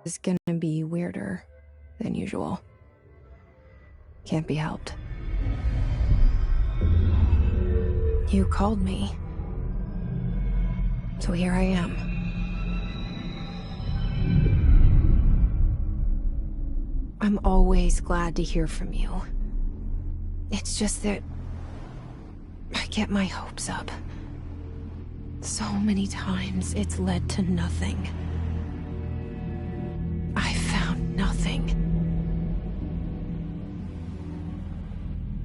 is gonna be weirder than usual. Can't be helped. You called me. So here I am. I'm always glad to hear from you. It's just that I get my hopes up. So many times it's led to nothing. I found nothing.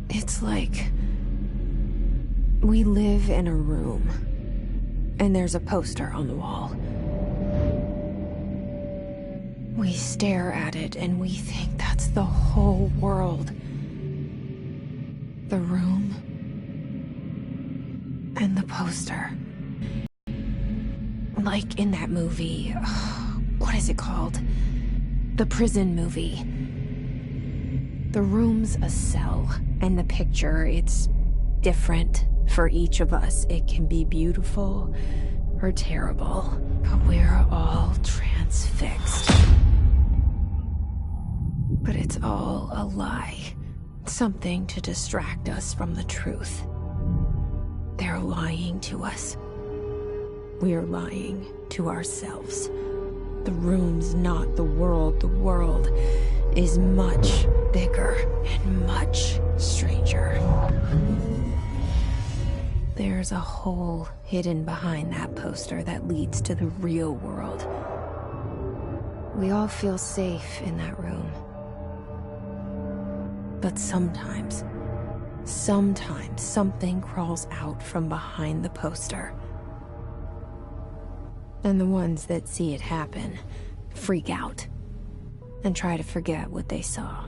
It's like we live in a room, and there's a poster on the wall. We stare at it and we think that's the whole world. The room and the poster. Like in that movie, what is it called? The prison movie. The room's a cell, and the picture, it's different for each of us. It can be beautiful or terrible, but we're all transfixed. But it's all a lie. Something to distract us from the truth. They're lying to us. We're lying to ourselves. The room's not the world. The world is much bigger and much stranger. There's a hole hidden behind that poster that leads to the real world. We all feel safe in that room. But sometimes something crawls out from behind the poster. And the ones that see it happen freak out and try to forget what they saw.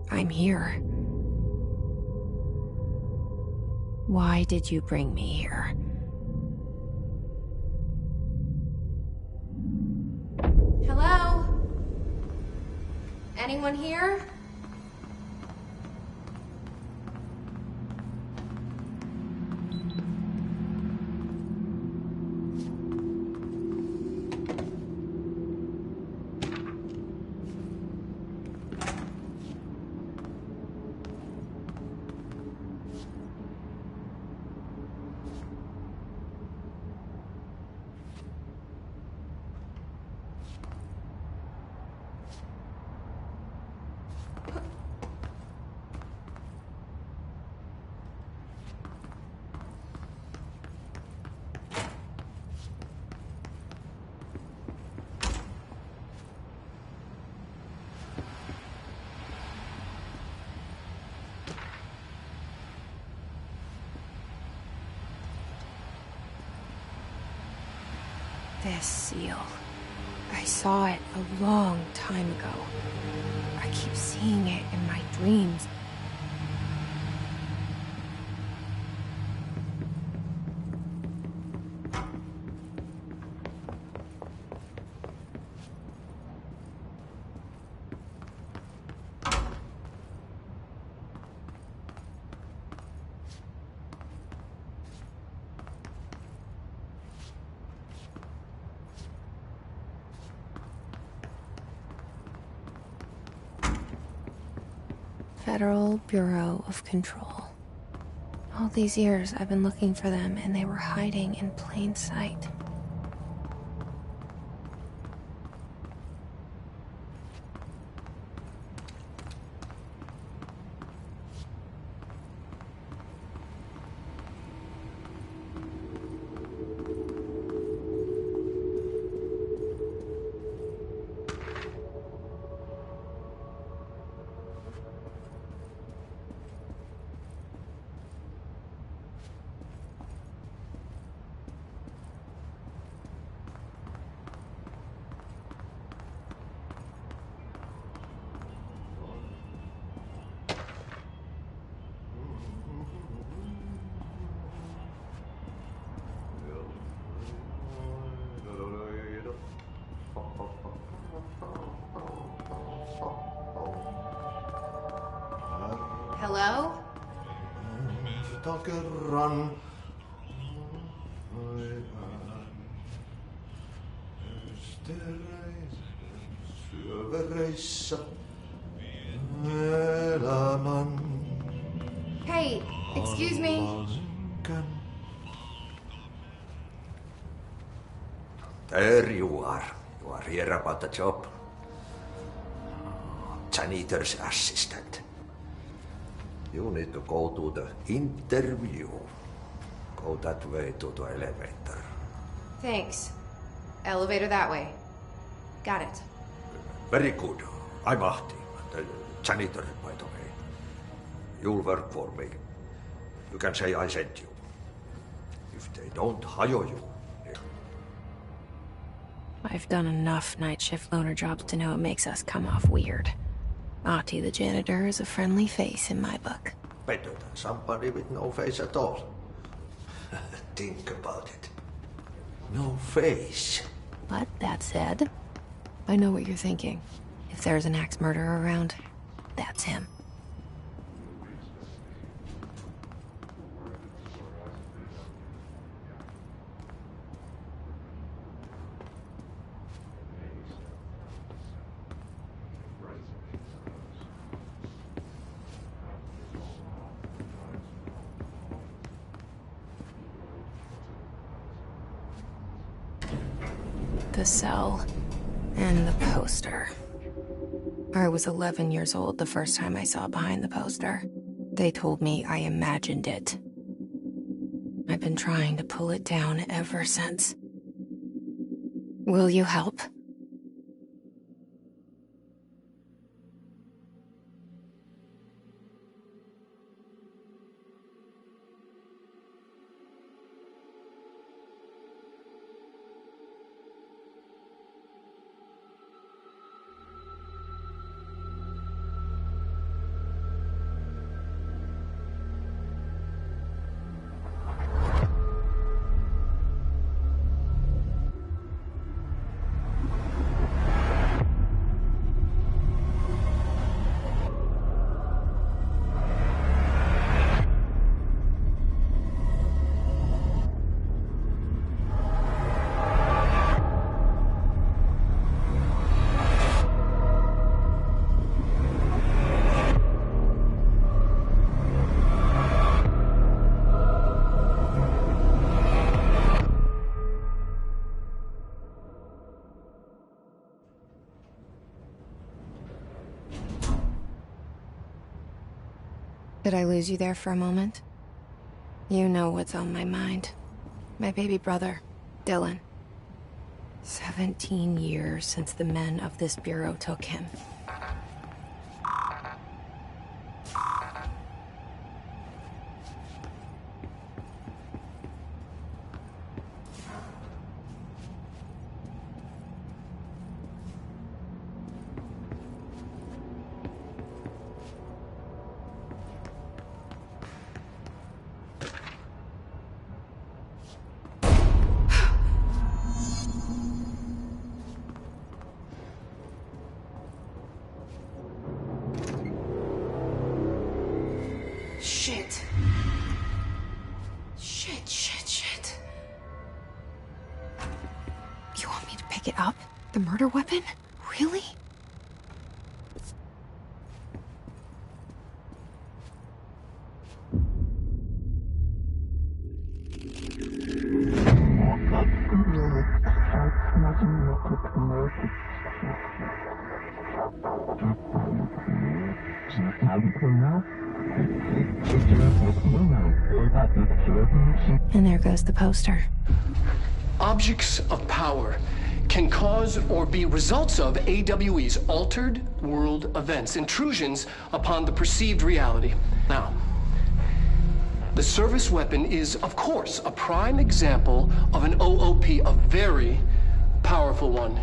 I'm here. Why did you bring me here? Hello? Anyone here? This seal. I saw it a long time ago. I keep seeing it in my dreams. Federal Bureau of Control. All these years I've been looking for them, and they were hiding in plain sight. Hello? Hey, excuse me. There you are. You are here about the job. Janitor's assistant. You need to go to the interview. Go that way to the elevator. Thanks. Elevator that way. Got it. Very good. I'm Ahti, the janitor, by the way. You'll work for me. You can say I sent you. If they don't hire you... I've done enough night shift loner jobs to know it makes us come off weird. Ahti the janitor is a friendly face in my book. Better than somebody with no face at all. Think about it. No face. But that said, I know what you're thinking. If there's an axe murderer around, that's him. The cell and the poster. I was 11 years old the first time I saw behind the poster. They told me I imagined it. I've been trying to pull it down ever since. Will you help? Did I lose you there for a moment? You know what's on my mind. My baby brother, Dylan. 17 years since the men of this bureau took him. Shit. Shit. You want me to pick it up? The murder weapon? Really? And there goes the poster. Objects of power can cause or be results of AWE's altered world events, intrusions upon the perceived reality. Now, the service weapon is, of course, a prime example of an OOP, a very powerful one.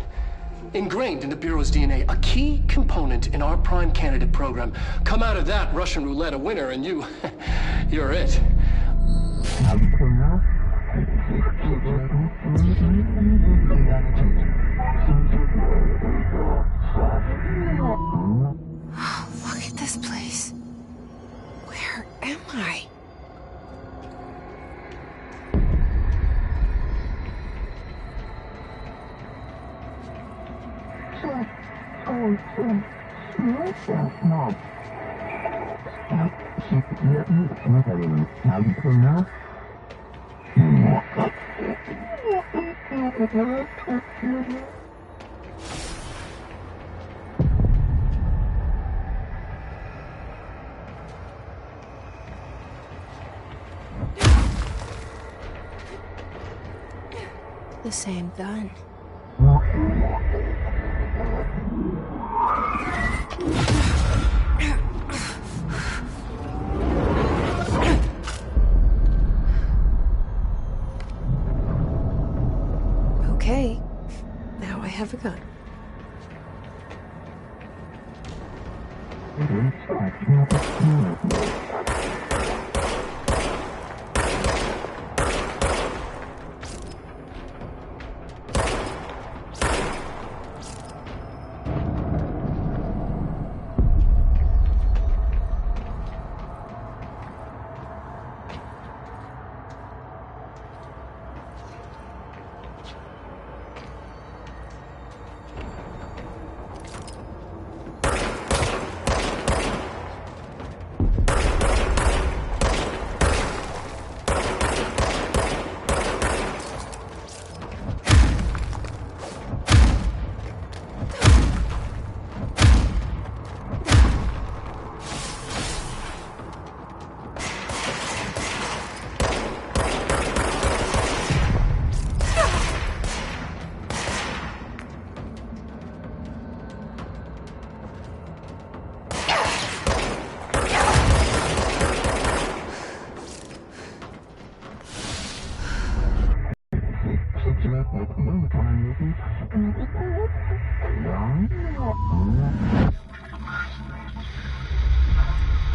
Ingrained in the Bureau's DNA, a key component in our prime candidate program. Come out of that Russian roulette a winner and you're it. Look at this place. Where am I? The same gun. Okay, now I have a gun.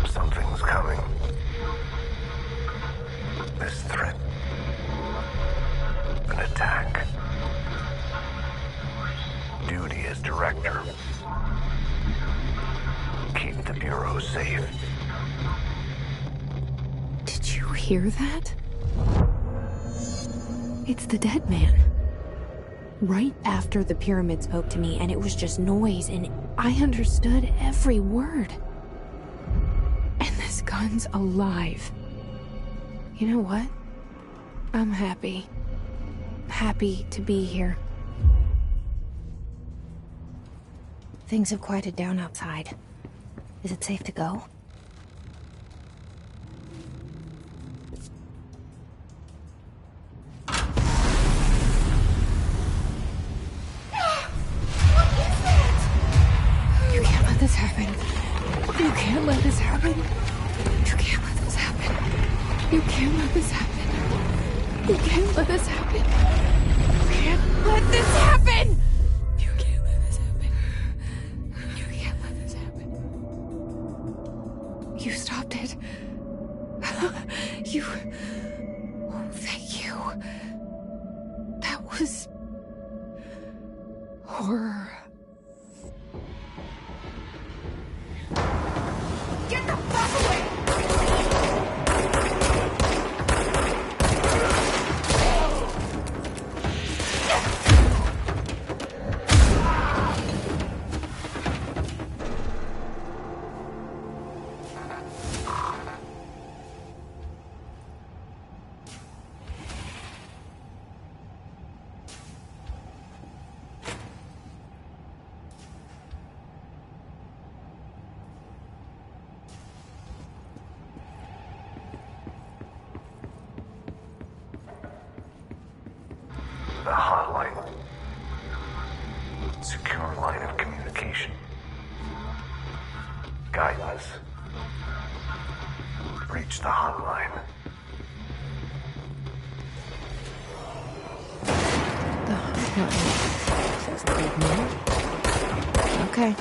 Something's coming. This threat. An attack. Duty as director. Keep the Bureau safe. Did you hear that? It's the dead man. Right after the pyramid spoke to me, and it was just noise, and I understood every word. And this gun's alive. You know what? I'm happy. Happy to be here. Things have quieted down outside. Is it safe to go? You can't let this happen. You can't let this happen. You can't let this happen. You can't let this happen. You can't let this happen. You can't let this happen! You can't let this happen. You can't let this happen. You stopped it. You... Oh, thank you. That was... horror. Get the fuck away! The hotline. Secure line of communication. Guidance. Reach the hotline. The hotline. Says the dead man. Okay.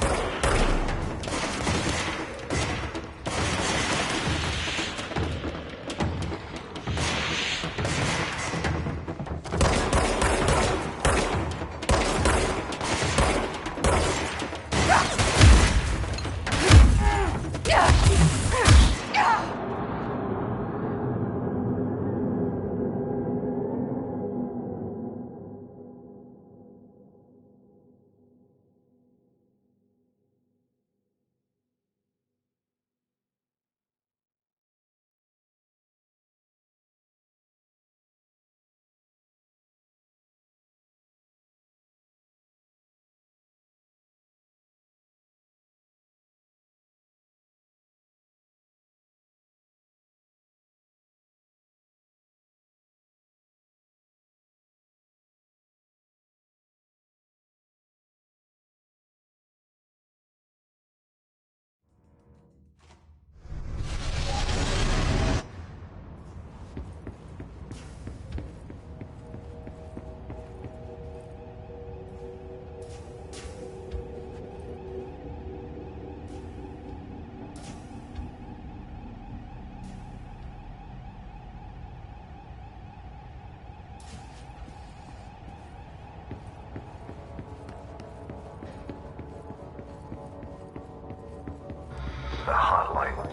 hotline.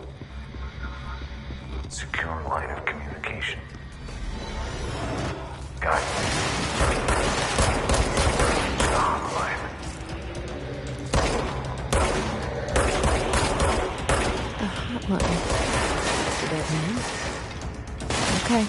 Secure line of communication. Got it. Reach the hotline. Hotline. Did that mean? Okay.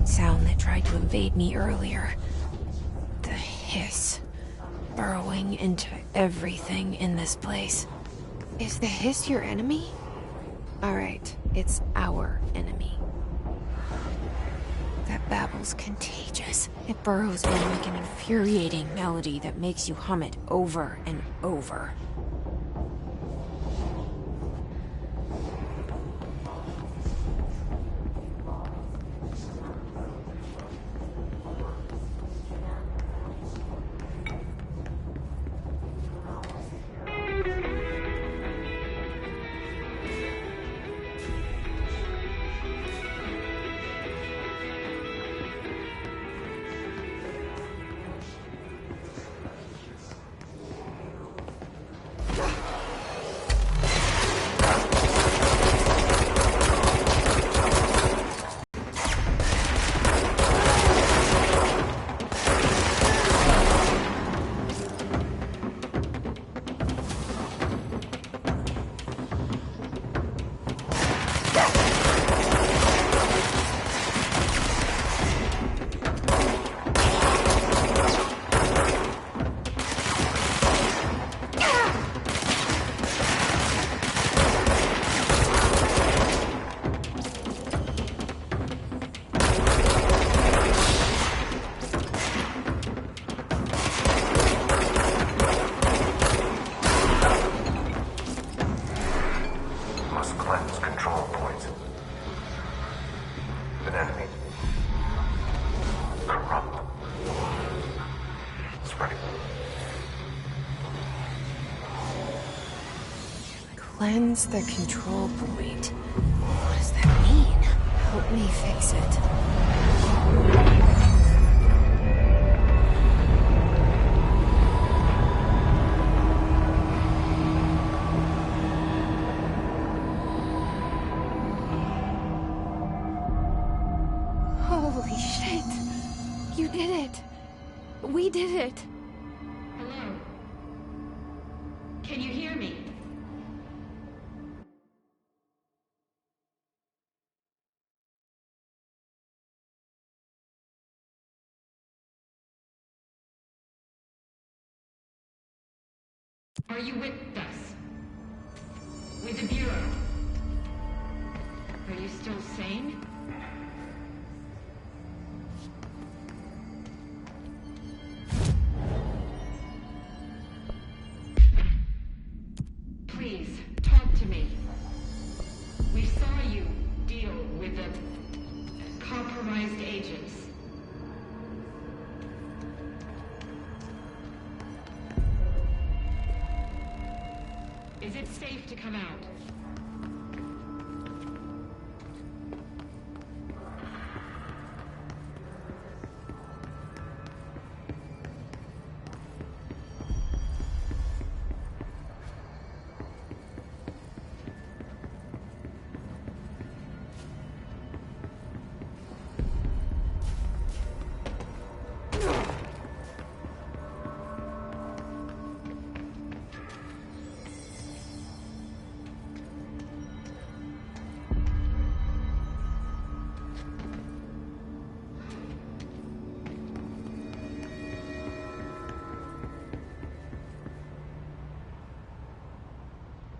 Sound that tried to invade me earlier. The hiss. Burrowing into everything in this place. Is the hiss your enemy? Alright, it's our enemy. That babble's contagious. It burrows in like an infuriating melody that makes you hum it over and over. Cleanse the control point. What does that mean? Help me fix it. Holy shit! You did it! We did it! Hello? Can you hear me? Are you with us? With the Bureau? Are you still sane? Please, talk to me. We saw you deal with the compromised agents. Is it safe to come out?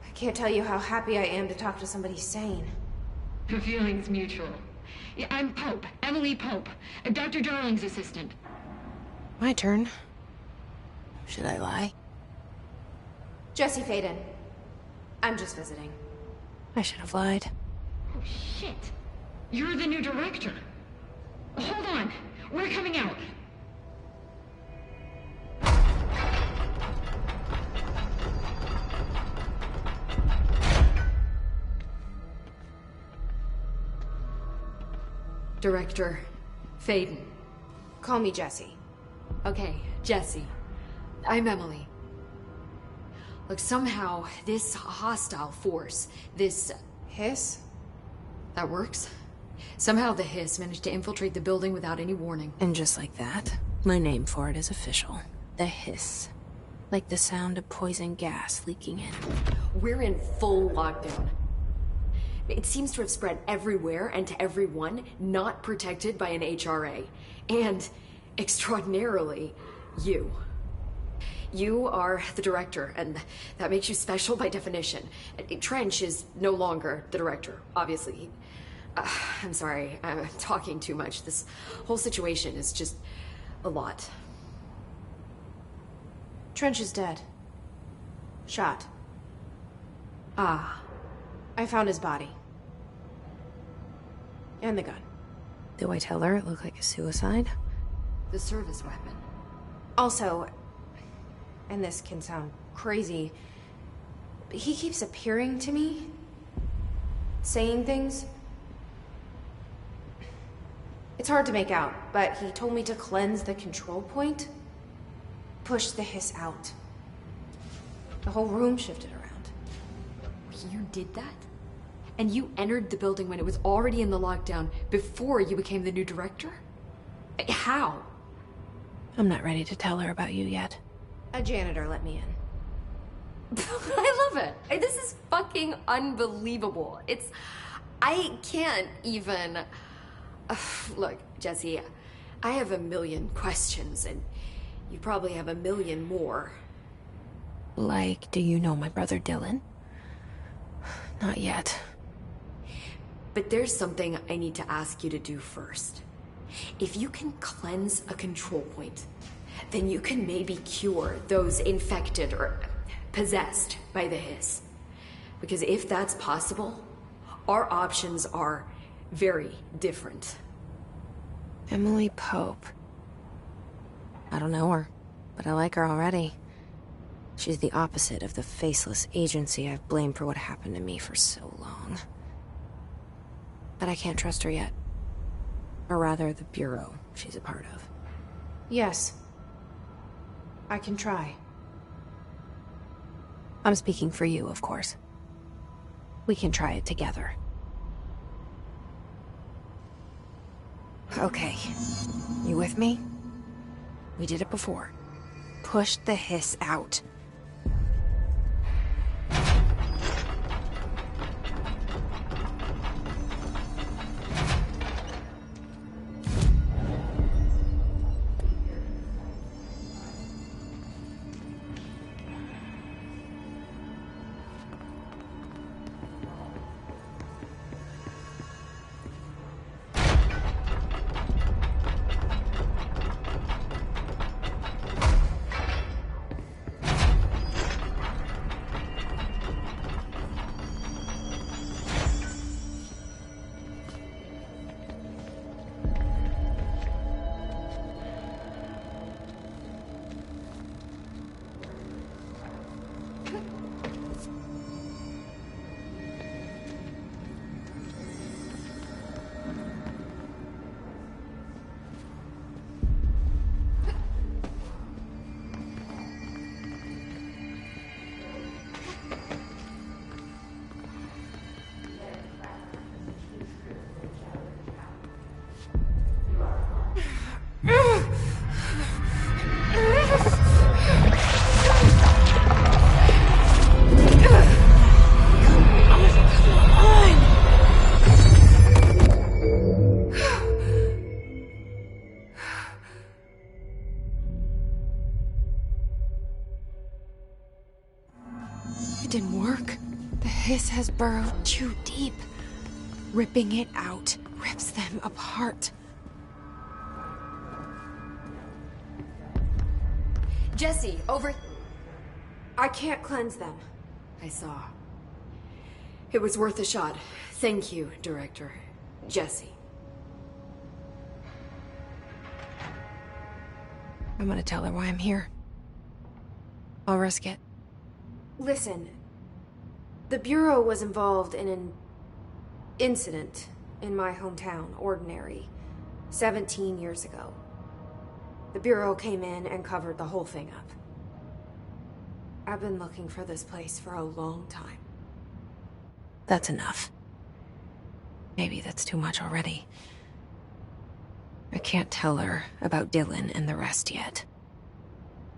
I can't tell you how happy I am to talk to somebody sane. The feeling's mutual. Yeah, I'm Pope, Emily Pope, Dr. Darling's assistant. My turn. Should I lie? Jesse Faden. I'm just visiting. I should have lied. Oh, shit. You're the new director. Hold on. We're coming out. Director Faden. Call me Jesse. Okay, Jesse. I'm Emily. Look, somehow this hostile force, this... Hiss? That works? Somehow the hiss managed to infiltrate the building without any warning. And just like that, my name for it is official. The hiss. Like the sound of poison gas leaking in. We're in full lockdown. It seems to have spread everywhere and to everyone not protected by an HRA. And, extraordinarily, you. You are the director, and that makes you special by definition. Trench is no longer the director, obviously. I'm sorry, I'm talking too much. This whole situation is just a lot. Trench is dead. Shot. Ah. I found his body. And the gun. Do I tell her it looked like a suicide? The service weapon. Also, and this can sound crazy, but he keeps appearing to me. Saying things. It's hard to make out, but he told me to cleanse the control point. Push the hiss out. The whole room shifted around. You did that? And you entered the building when it was already in the lockdown before you became the new director? How? I'm not ready to tell her about you yet. A janitor let me in. I love it. This is fucking unbelievable. I can't even... Look, Jesse, I have a million questions, and you probably have a million more. Like, do you know my brother Dylan? Not yet. But there's something I need to ask you to do first. If you can cleanse a control point, then you can maybe cure those infected or possessed by the hiss. Because if that's possible, our options are very different. Emily Pope. I don't know her, but I like her already. She's the opposite of the faceless agency I've blamed for what happened to me for so long. But I can't trust her yet. Or rather, the Bureau she's a part of. Yes. I can try. I'm speaking for you, of course. We can try it together. Okay. You with me? We did it before. Push the hiss out. It didn't work. The hiss has burrowed too deep. Ripping it out rips them apart. Jesse, over... I can't cleanse them. I saw. It was worth a shot. Thank you, Director. Jesse. I'm gonna tell her why I'm here. I'll risk it. Listen, the Bureau was involved in an incident in my hometown, Ordinary, 17 years ago. The Bureau came in and covered the whole thing up. I've been looking for this place for a long time. That's enough. Maybe that's too much already. I can't tell her about Dylan and the rest yet.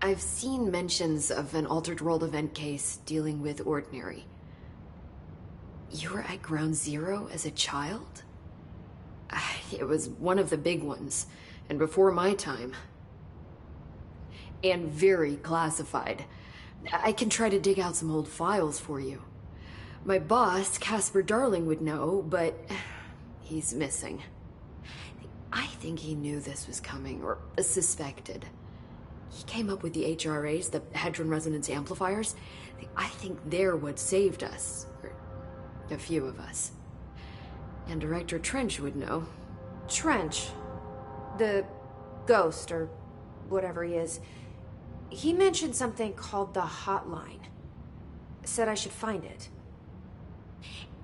I've seen mentions of an Altered World event case dealing with Ordinary. You were at Ground Zero as a child? It was one of the big ones, and before my time. And very classified. I can try to dig out some old files for you. My boss, Casper Darling, would know, but he's missing. I think he knew this was coming, or suspected. He came up with the HRAs, the Hadron Resonance Amplifiers. I think they're what saved us. Or a few of us. And Director Trench would know. Trench, the ghost, or whatever he is, he mentioned something called the Hotline. Said I should find it.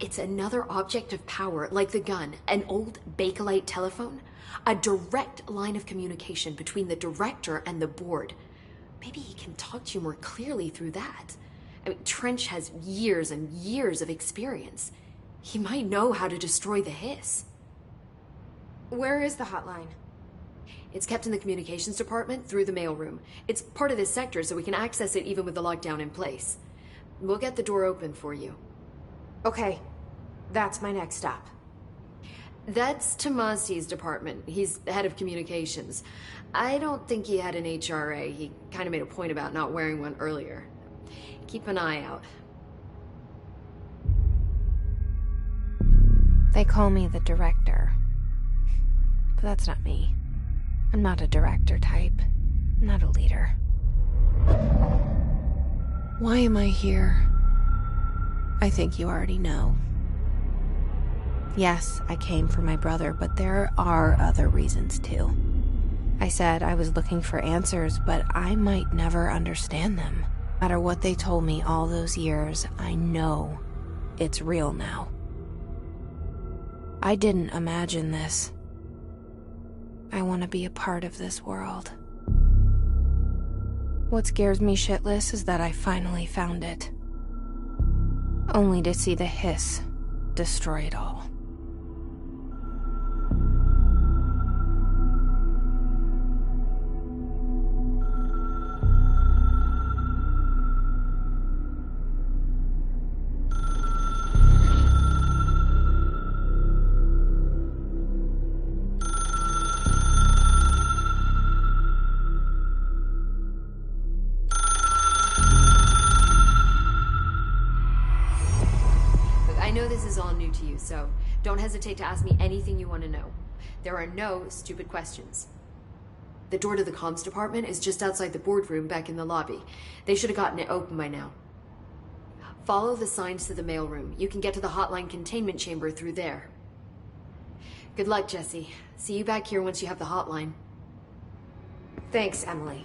It's another object of power, like the gun, an old Bakelite telephone. A direct line of communication between the director and the board. Maybe he can talk to you more clearly through that. I mean, Trench has years and years of experience. He might know how to destroy the hiss. Where is the hotline? It's kept in the communications department through the mailroom. It's part of this sector, so we can access it even with the lockdown in place. We'll get the door open for you. Okay, that's my next stop. That's Tomasi's department. He's the head of communications. I don't think he had an HRA. He kind of made a point about not wearing one earlier. Keep an eye out. They call me the director. But that's not me. I'm not a director type. I'm not a leader. Why am I here? I think you already know. Yes, I came for my brother, but there are other reasons too. I said I was looking for answers, but I might never understand them. No matter what they told me all those years, I know it's real now. I didn't imagine this. I want to be a part of this world. What scares me shitless is that I finally found it. Only to see the hiss destroy it all. So don't hesitate to ask me anything you want to know. There are no stupid questions. The door to the comms department is just outside the boardroom back in the lobby. They should have gotten it open by now. Follow the signs to the mailroom. You can get to the hotline containment chamber through there. Good luck, Jesse. See you back here once you have the hotline. Thanks, Emily.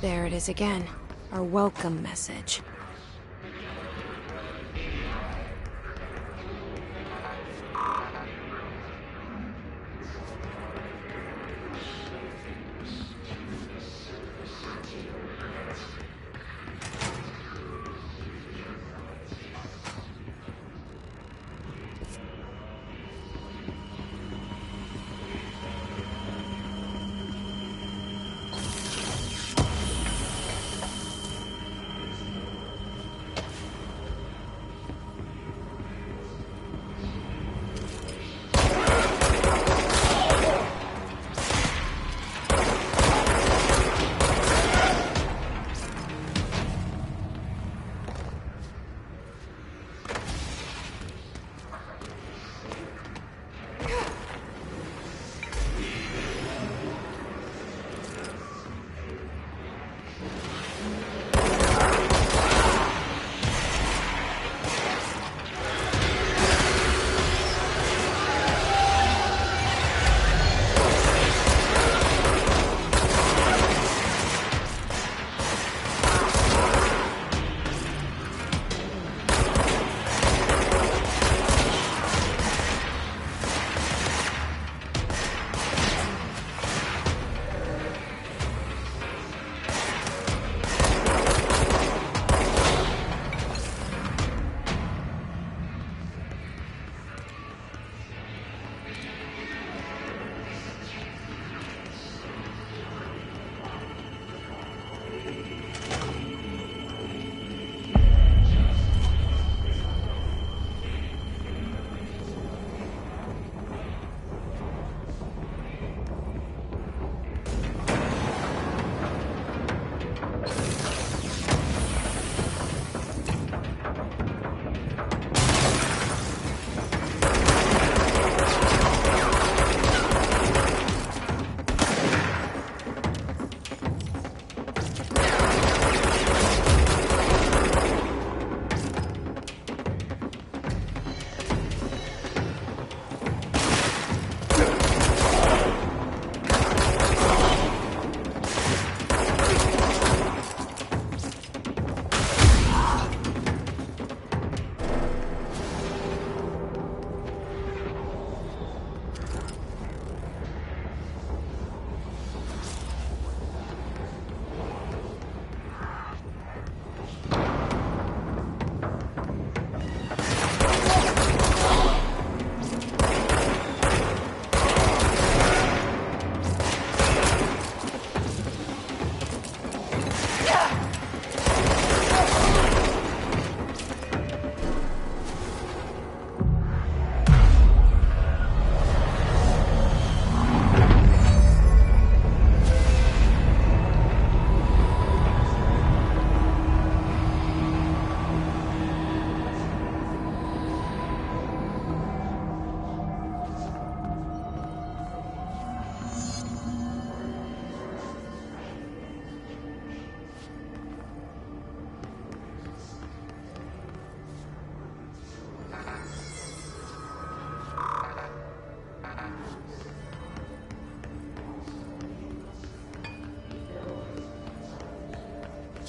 There it is again. Our welcome message.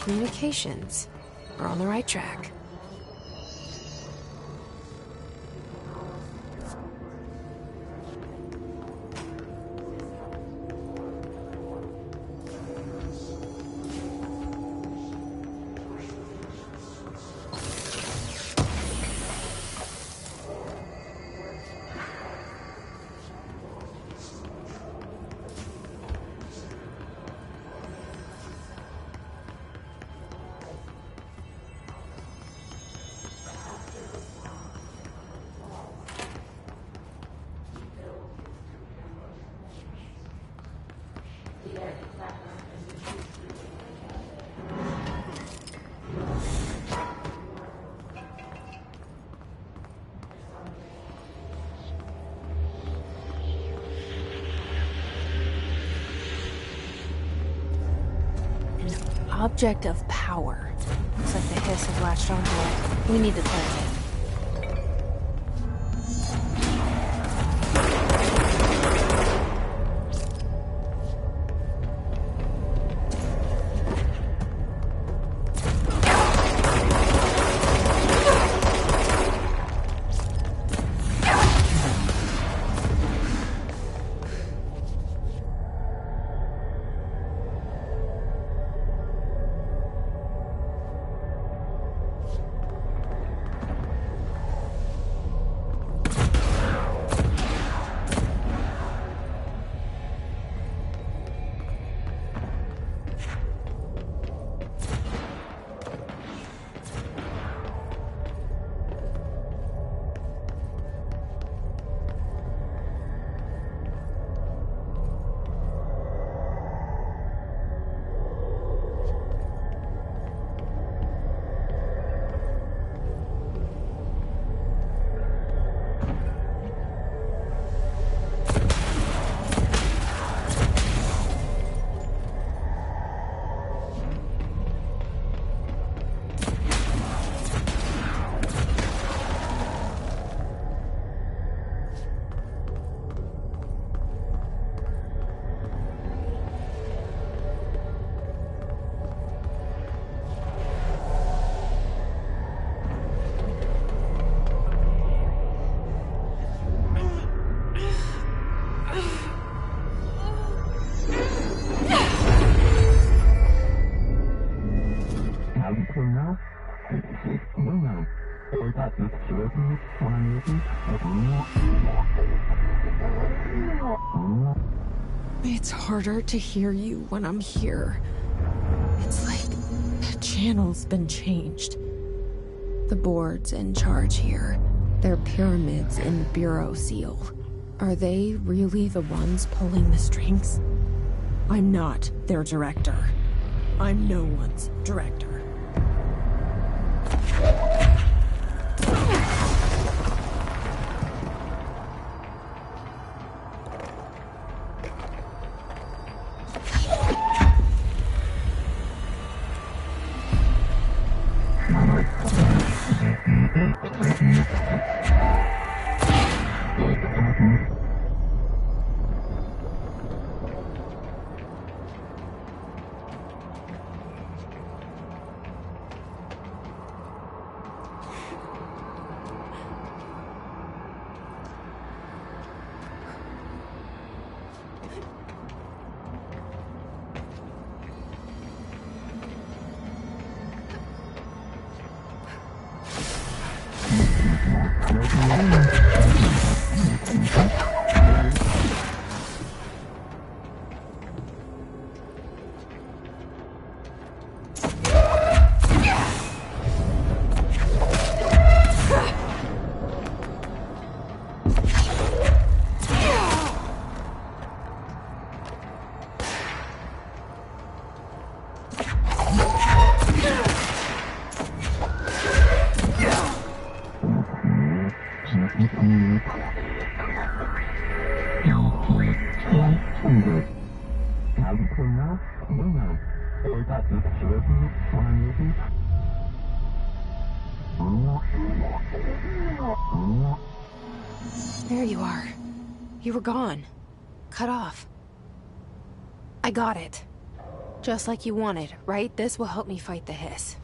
Communications. We're on the right track. Object of power. Looks like the hiss have latched onto it. We need to cleanse it. It's harder to hear you when I'm here. It's like the channel's been changed. The board's in charge here. They're pyramids in the Bureau seal. Are they really the ones pulling the strings? I'm not their director. I'm no one's director. There you are. You were gone. Cut off. I got it. Just like you wanted, right? This will help me fight the hiss.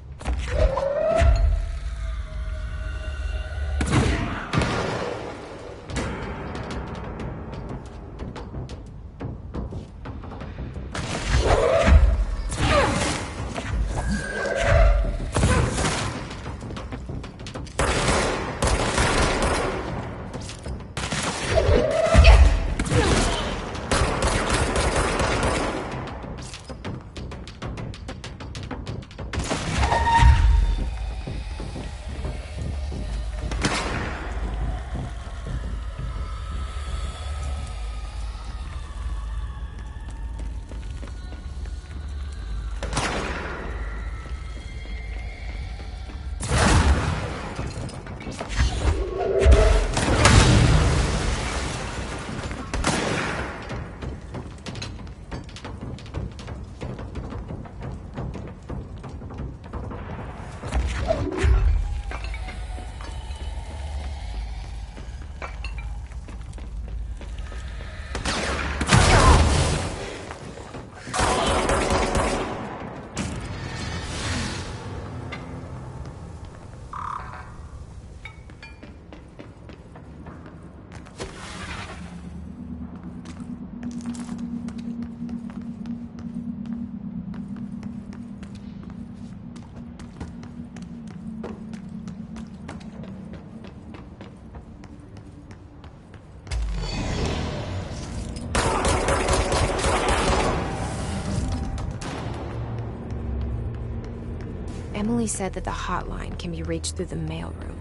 Emily said that the hotline can be reached through the mailroom.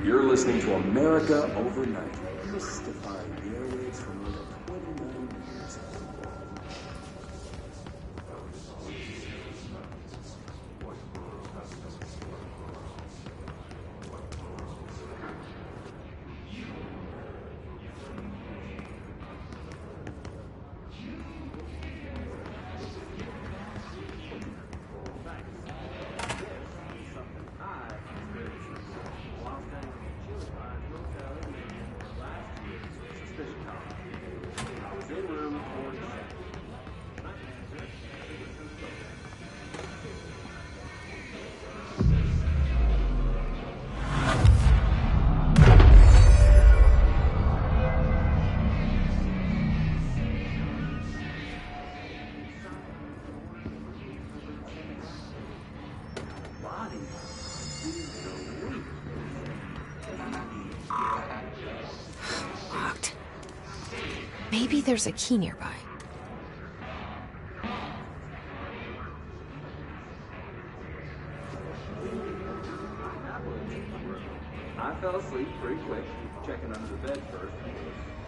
You're listening to America Overnight, mystifying the airwaves for more than 29 years. Locked. Maybe there's a key nearby. I fell asleep pretty quick, checking under the bed first.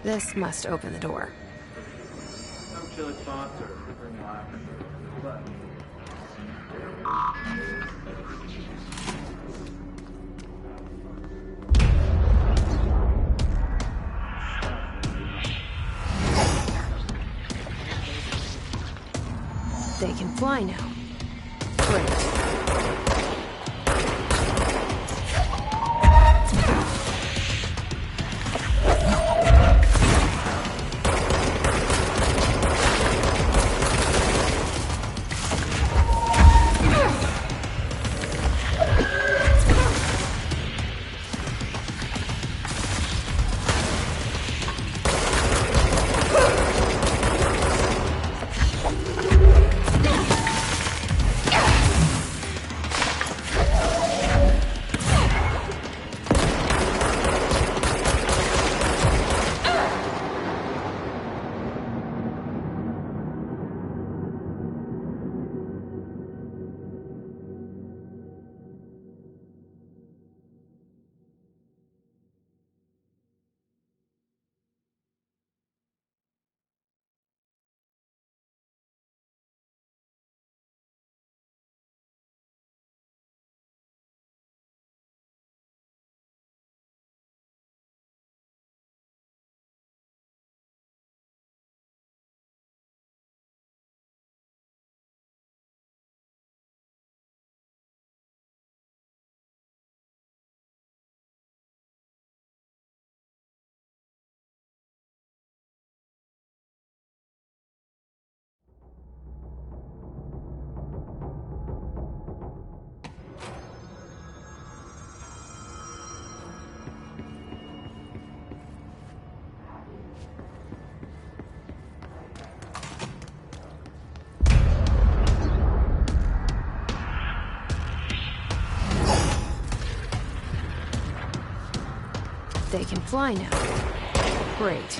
This must open the door. No chilly spots or flickering lights, but They can fly now. Great. They can fly now. Great.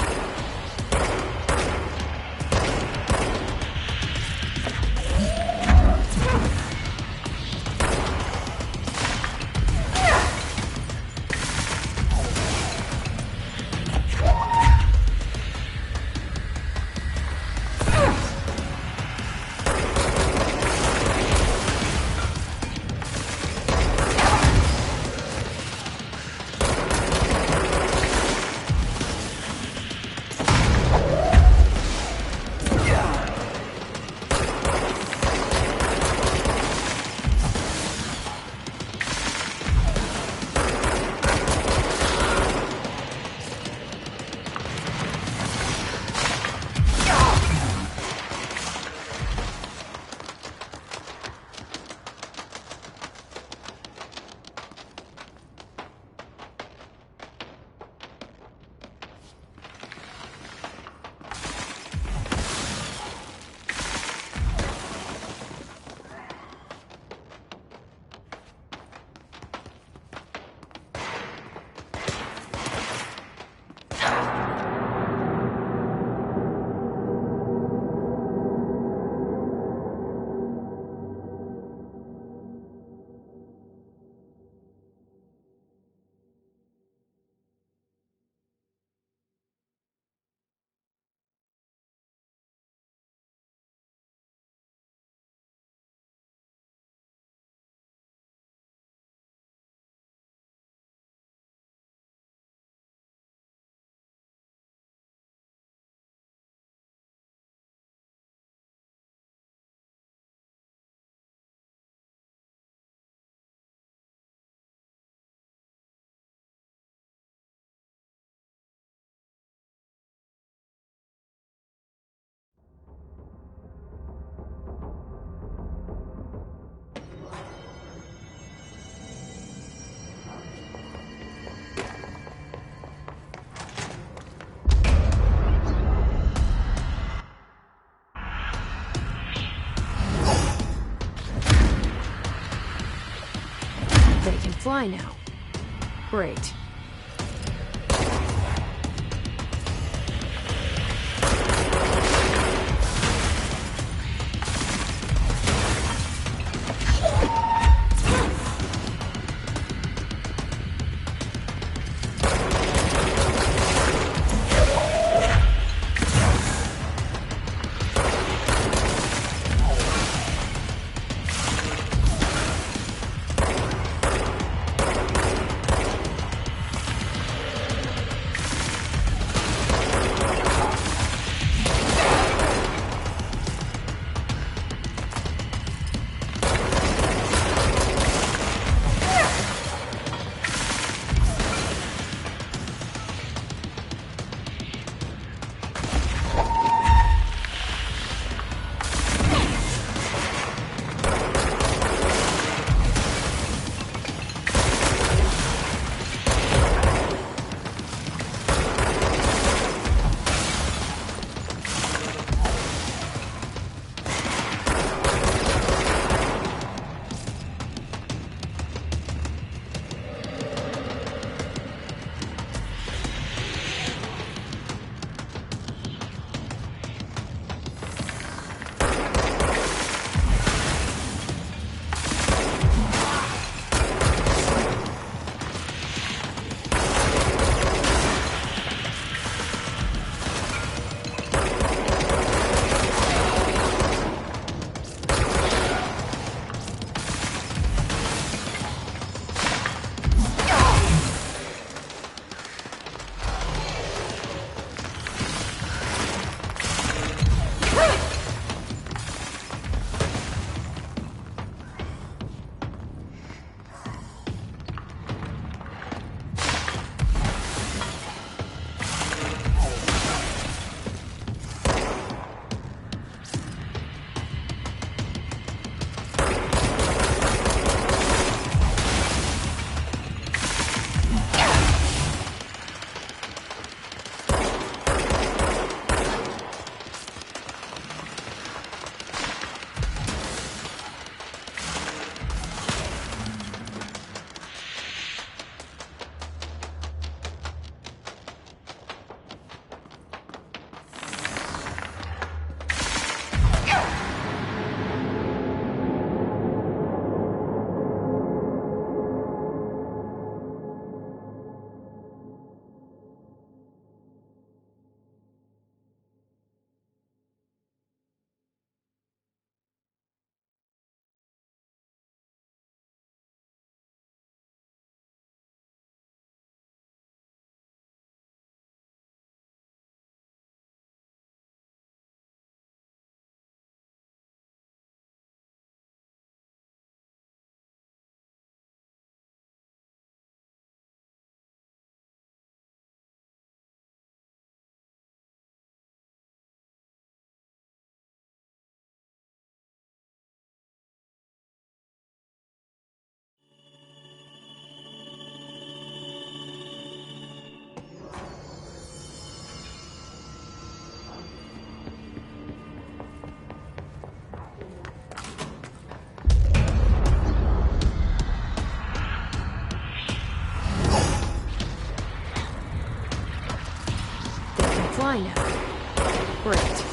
They can fly now. Great. Fly now. Great.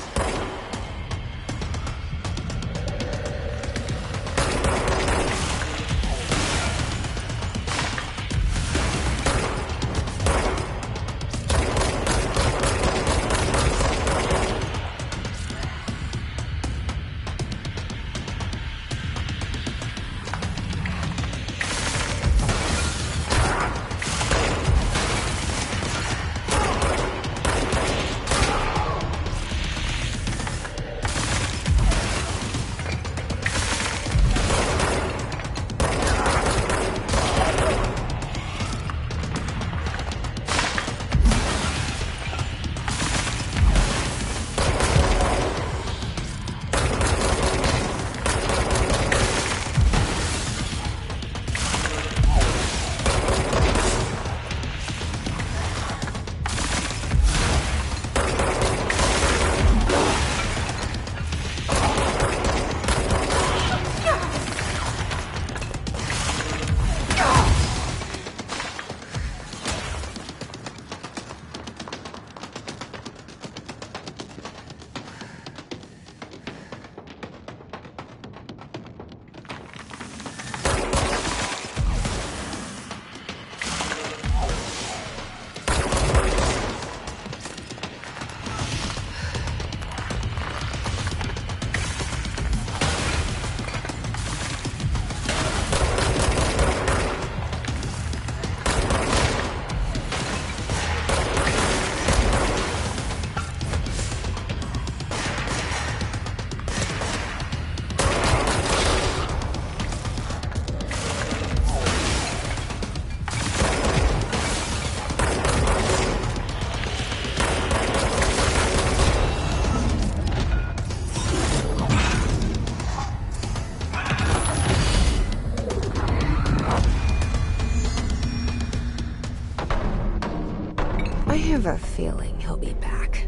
have a feeling he'll be back.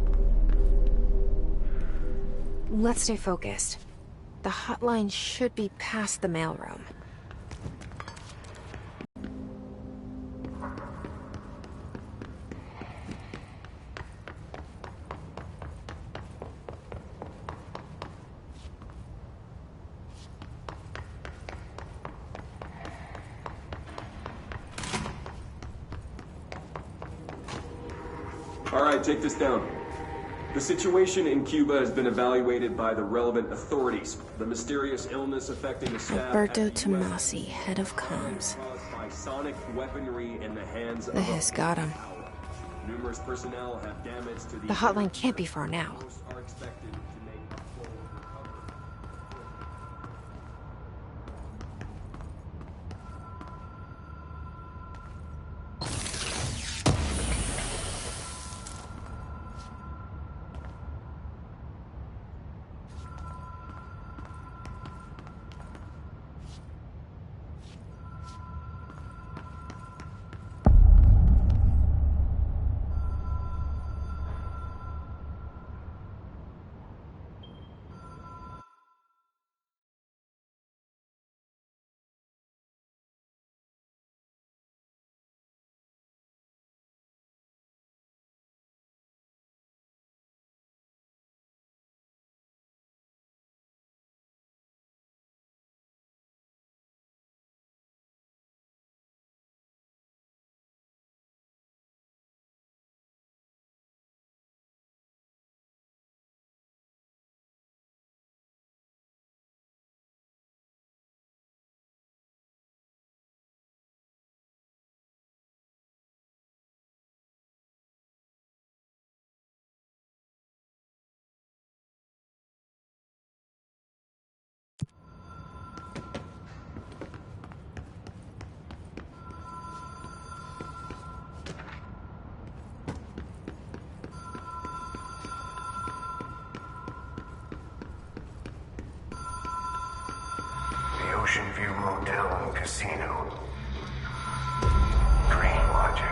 Let's stay focused. The hotline should be past the mailroom. All right, take this down. The situation in Cuba has been evaluated by the relevant authorities. The mysterious illness affecting the staff... Alberto Tomasi, head of comms. ...by sonic weaponry in the hands of... The hiss got him. Numerous personnel have damage to The hotline can't be far now. are expected to make a full recovery. Ocean View Motel and Casino. Green logic.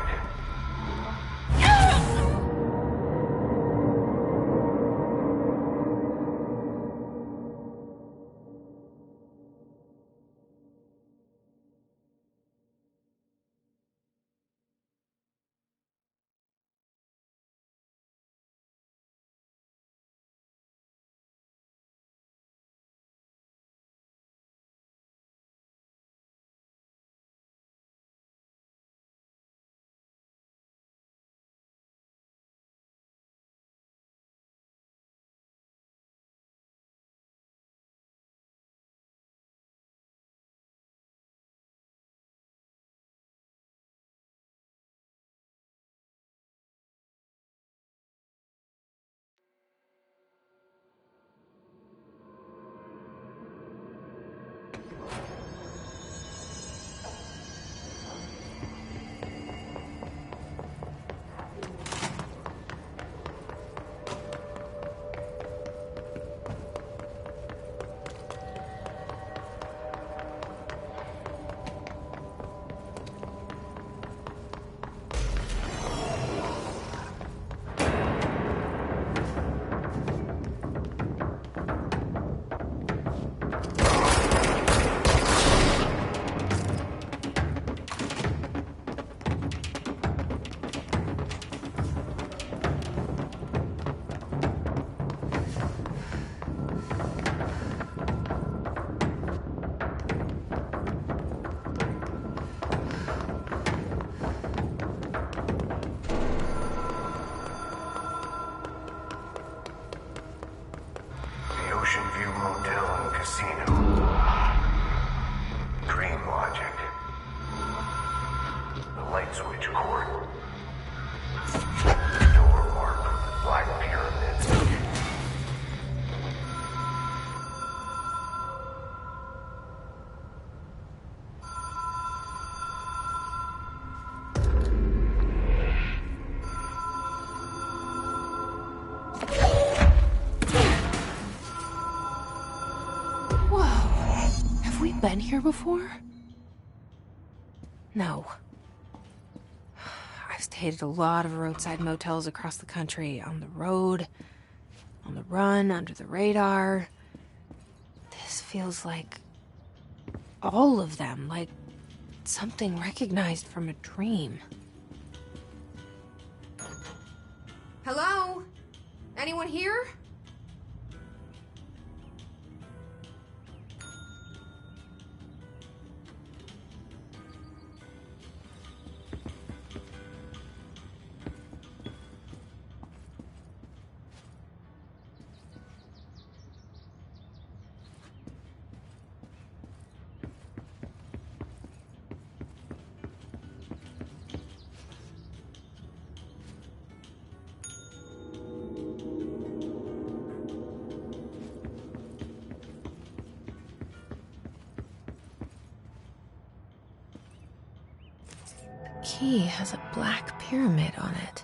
Ocean View Motel and Casino. Dream logic. The light switch cord. Door marked with black pyramids. Been here before? No. I stayed at a lot of roadside motels across the country, on the road, on the run, under the radar. This feels like all of them, like something recognized from a dream. Hello? Anyone here? The key has a black pyramid on it.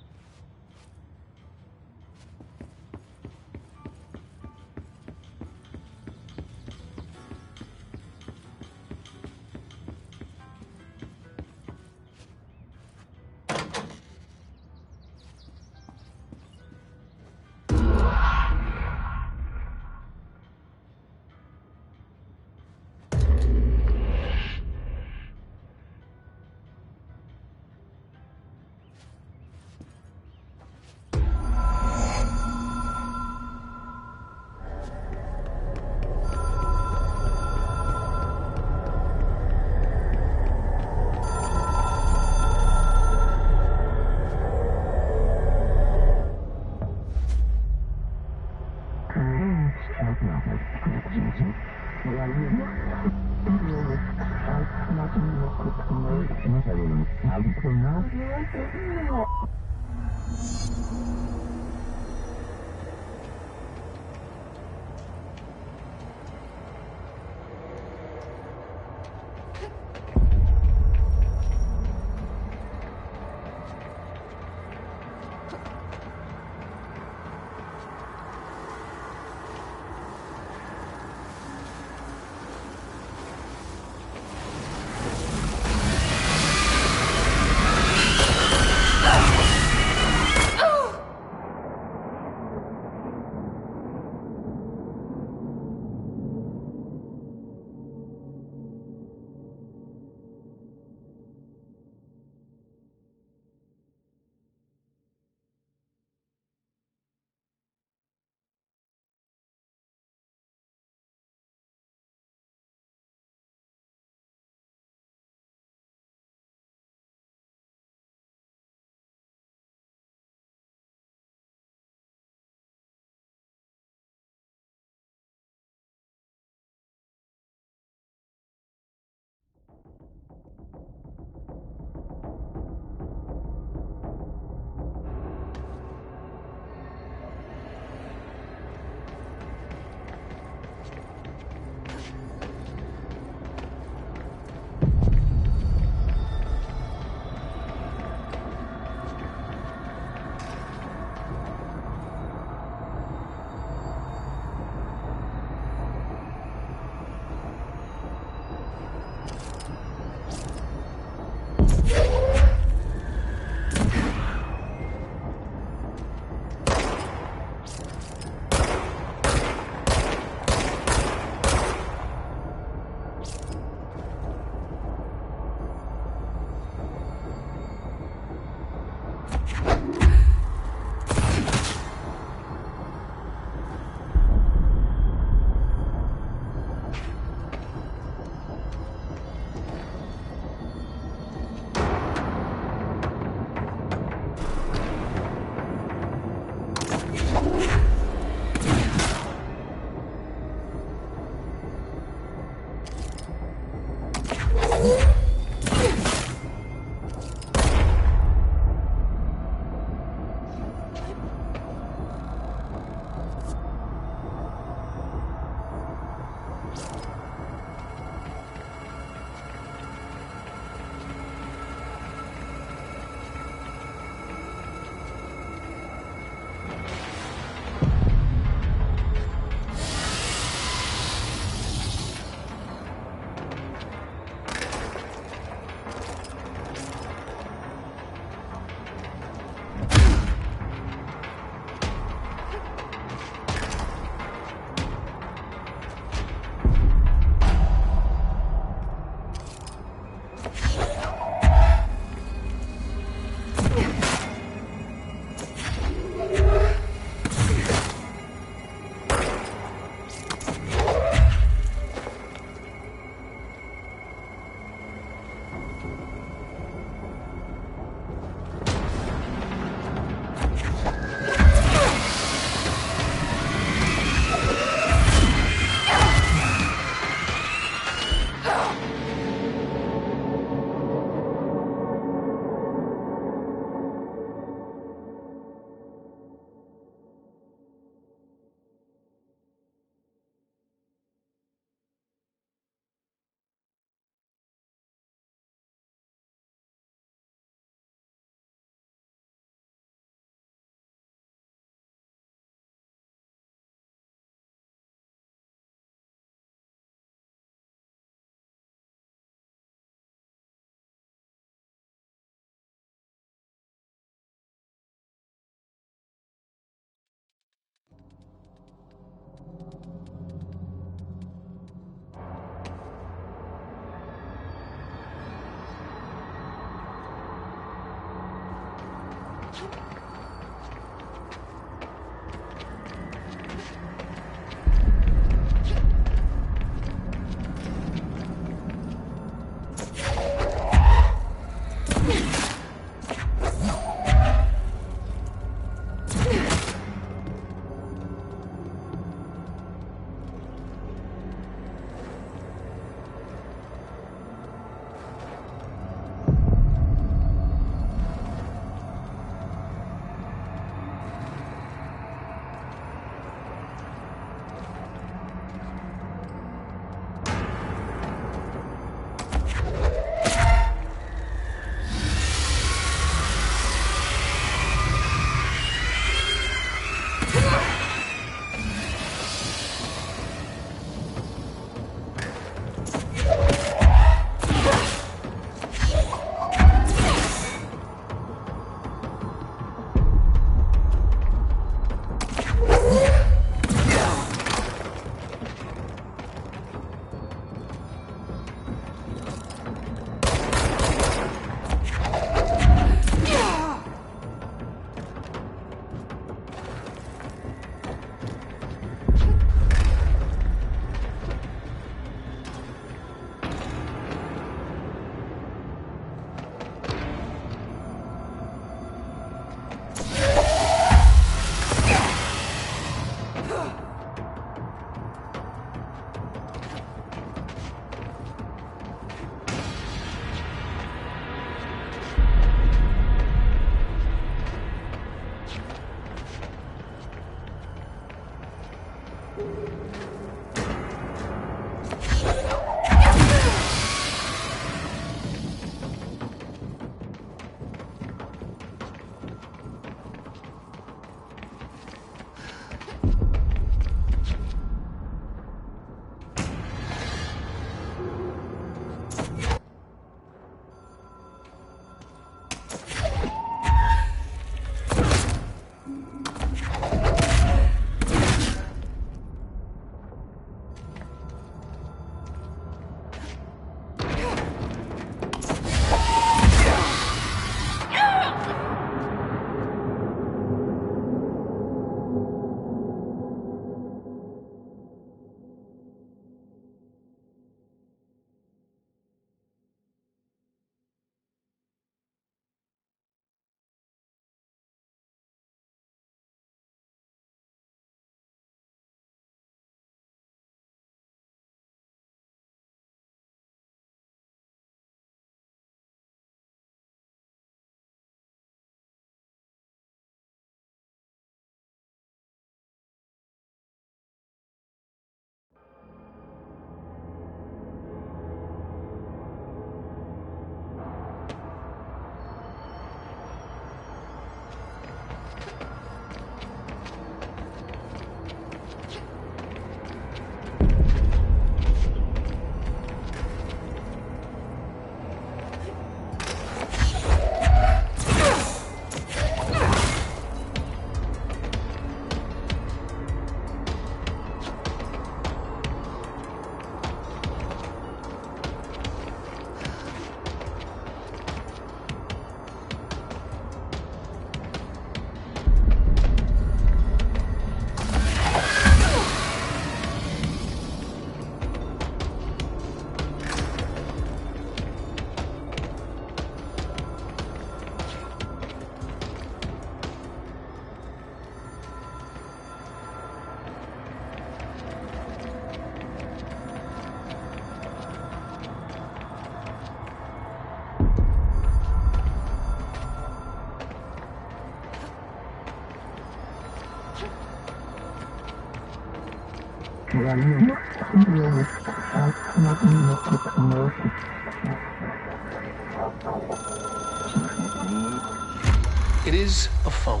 It is a phone.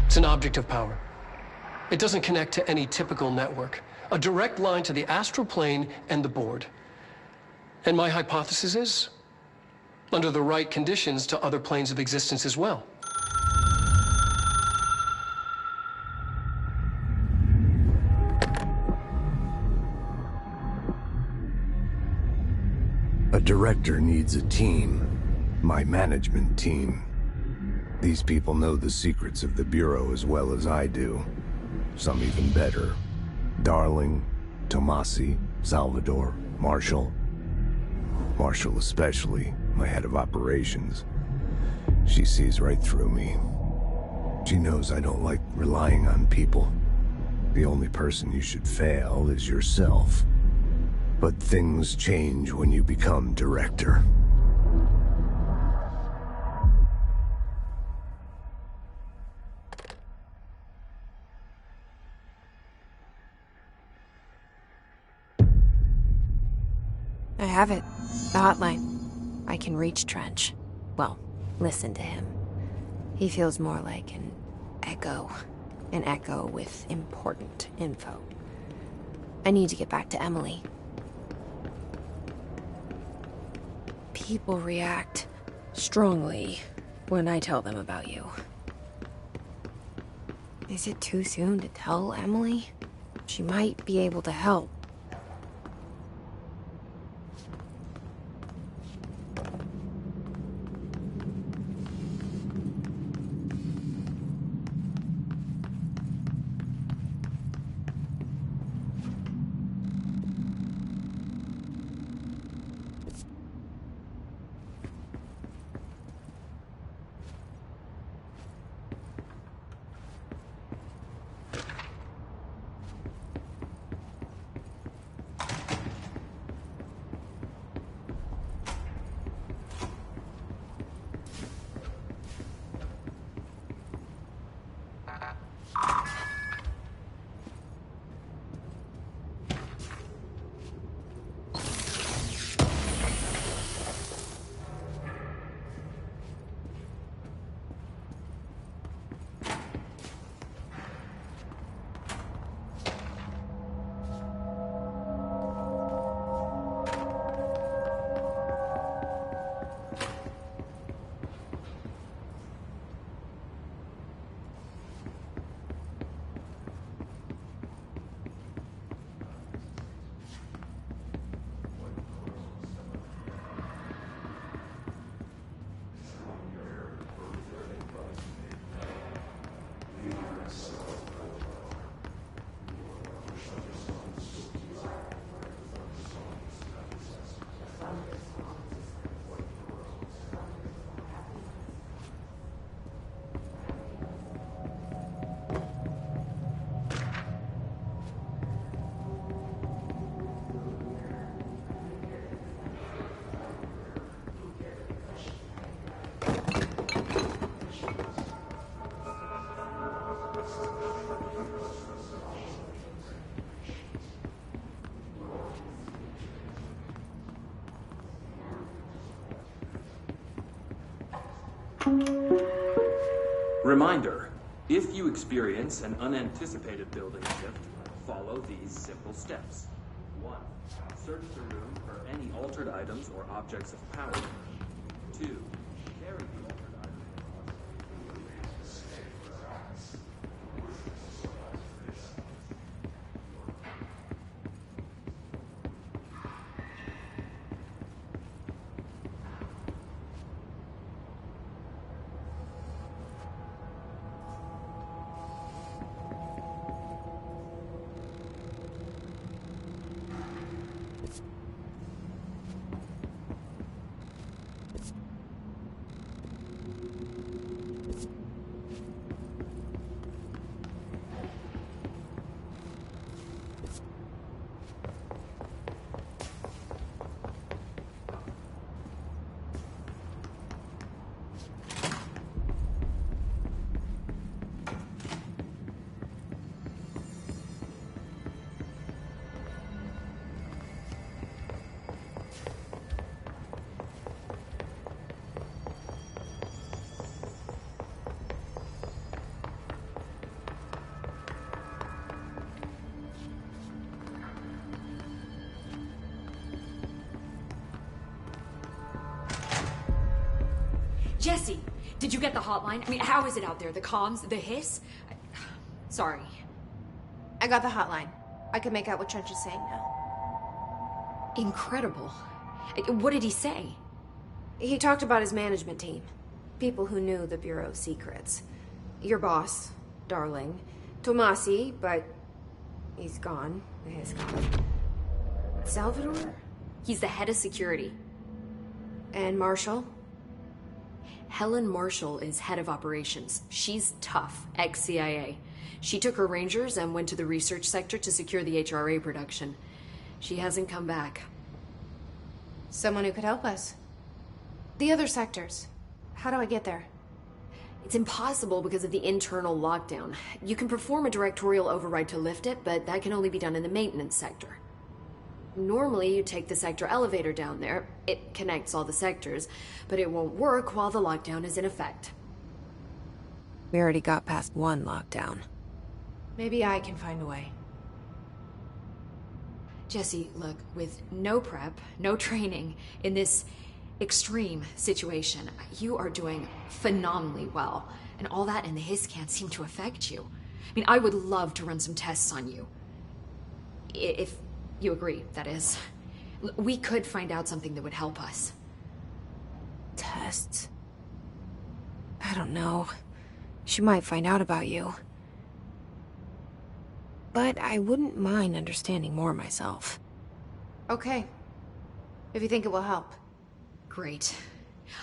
It's an object of power. It doesn't connect to any typical network. A direct line to the astral plane and the board. And my hypothesis is, under the right conditions, to other planes of existence as well. A director needs a team. My management team. These people know the secrets of the Bureau as well as I do. Some even better. Darling, Tomasi, Salvador, Marshall. Marshall especially, my head of operations. She sees right through me. She knows I don't like relying on people. The only person you should fail is yourself. But things change when you become director. I have it. The hotline. I can reach Trench. Well, listen to him. He feels more like an echo. An echo with important info. I need to get back to Emily. People react strongly when I tell them about you. Is it too soon to tell Emily? She might be able to help. Reminder, if you experience an unanticipated building shift, follow these simple steps. 1. Search the room for any altered items or objects of power. 2. Carry the altered items. Jesse, did you get the hotline? I mean, how is it out there? The comms? The hiss? Sorry. I got the hotline. I can make out what Trench is saying now. Incredible. What did he say? He talked about his management team. people who knew the Bureau's secrets. Your boss, Darling. Tomasi, but he's gone. He's gone. Salvador? He's the head of security. And Marshall? Helen Marshall is head of operations. She's tough, ex-CIA. She took her Rangers and went to the research sector to secure the HRA production. She hasn't come back. Someone who could help us. The other sectors. How do I get there? It's impossible because of the internal lockdown. You can perform a directorial override to lift it, but that can only be done in the maintenance sector. Normally, you take the sector elevator down there. It connects all the sectors, but it won't work while the lockdown is in effect. We already got past one lockdown. Maybe I can find a way. Jesse, look, with no prep, no training, in this extreme situation, you are doing phenomenally well. And all that and the hiss can't seem to affect you. I mean, I would love to run some tests on you. If you agree, that is. We could find out something that would help us. Tests? I don't know. She might find out about you. But I wouldn't mind understanding more myself. Okay. If you think it will help. Great.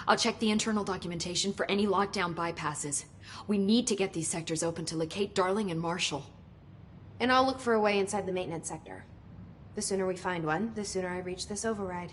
I'll check the internal documentation for any lockdown bypasses. We need to get these sectors open to locate Darling and Marshall. And I'll look for a way inside the maintenance sector. The sooner we find one, the sooner I reach this override.